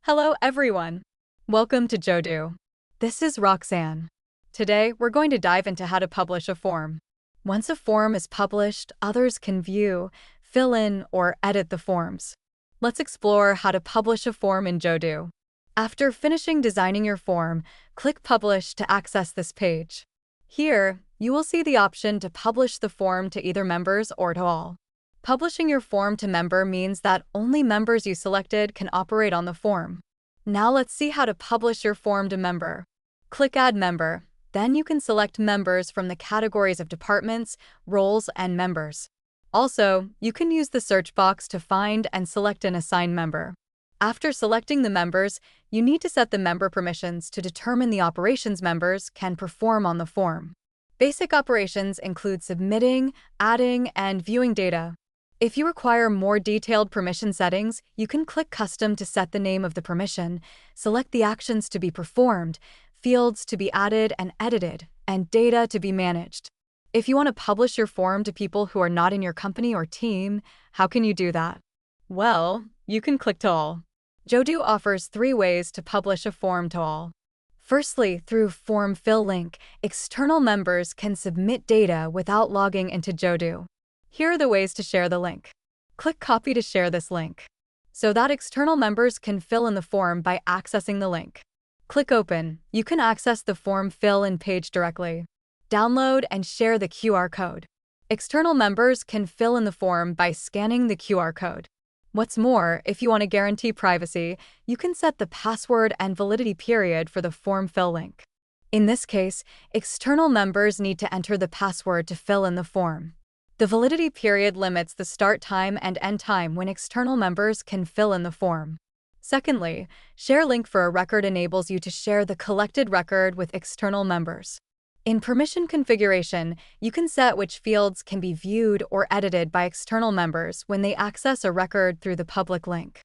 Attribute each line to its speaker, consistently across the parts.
Speaker 1: Hello, everyone. Welcome to Jodoo. This is Roxanne. Today, we're going to dive into how to publish a form. Once a form is published, others can view, fill in, or edit the forms. Let's explore how to publish a form in Jodoo. After finishing designing your form, click Publish to access this page. Here, you will see the option to publish the form to either members or to all. Publishing your form to member means that only members you selected can operate on the form. Now let's see how to publish your form to member. Click Add Member. Then you can select members from the categories of departments, roles, and members. Also, you can use the search box to find and select an assigned member. After selecting the members, you need to set the member permissions to determine the operations members can perform on the form. Basic operations include submitting, adding, and viewing data. If you require more detailed permission settings, you can click Custom to set the name of the permission, select the actions to be performed, fields to be added and edited, and data to be managed. If you want to publish your form to people who are not in your company or team, how can you do that? Well, you can click to all. Jodoo offers 3 ways to publish a form to all. Firstly, through Form Fill link, external members can submit data without logging into Jodoo. Here are the ways to share the link. Click Copy to share this link, so that external members can fill in the form by accessing the link. Click Open. You can access the form fill-in page directly. Download and share the QR code. External members can fill in the form by scanning the QR code. What's more, if you want to guarantee privacy, you can set the password and validity period for the form fill link. In this case, external members need to enter the password to fill in the form. The validity period limits the start time and end time when external members can fill in the form. Secondly, Share Link for a record enables you to share the collected record with external members. In permission configuration, you can set which fields can be viewed or edited by external members when they access a record through the public link.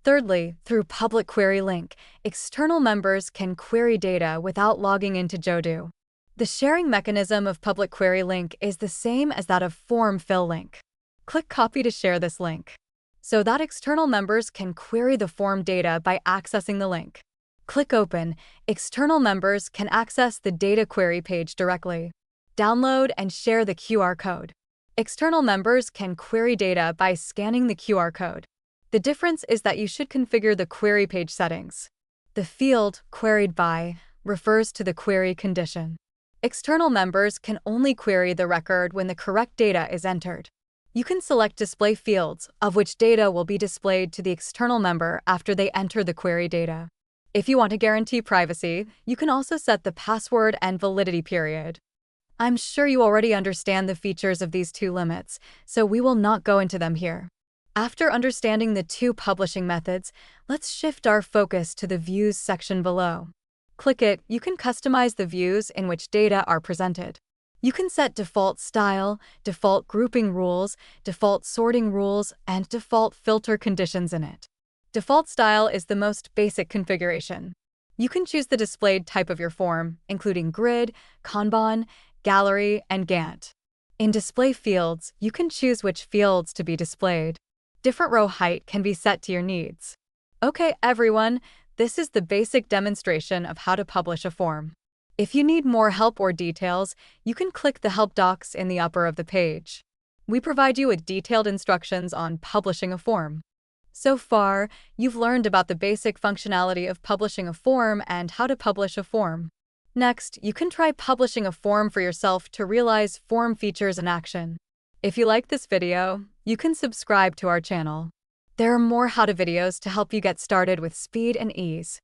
Speaker 1: Thirdly, through Public Query Link, external members can query data without logging into Jodoo. The sharing mechanism of Public Query Link is the same as that of Form Fill Link. Click Copy to share this link, so that external members can query the form data by accessing the link. Click Open. External members can access the data query page directly. Download and share the QR code. External members can query data by scanning the QR code. The difference is that you should configure the query page settings. The field Queried By refers to the query condition. External members can only query the record when the correct data is entered. You can select Display Fields, of which data will be displayed to the external member after they enter the query data. If you want to guarantee privacy, you can also set the password and validity period. I'm sure you already understand the features of these 2 limits, so we will not go into them here. After understanding the 2 publishing methods, let's shift our focus to the Views section below. Click it. You can customize the views in which data are presented. You can set default style, default grouping rules, default sorting rules, and default filter conditions in it. Default style is the most basic configuration. You can choose the displayed type of your form, including grid, Kanban, gallery, and Gantt. In display fields, you can choose which fields to be displayed. Different row height can be set to your needs. Okay, everyone, this is the basic demonstration of how to publish a form. If you need more help or details, you can click the Help docs in the upper of the page. We provide you with detailed instructions on publishing a form. So far, you've learned about the basic functionality of publishing a form and how to publish a form. Next, you can try publishing a form for yourself to realize form features in action. If you like this video, you can subscribe to our channel. There are more how-to videos to help you get started with speed and ease.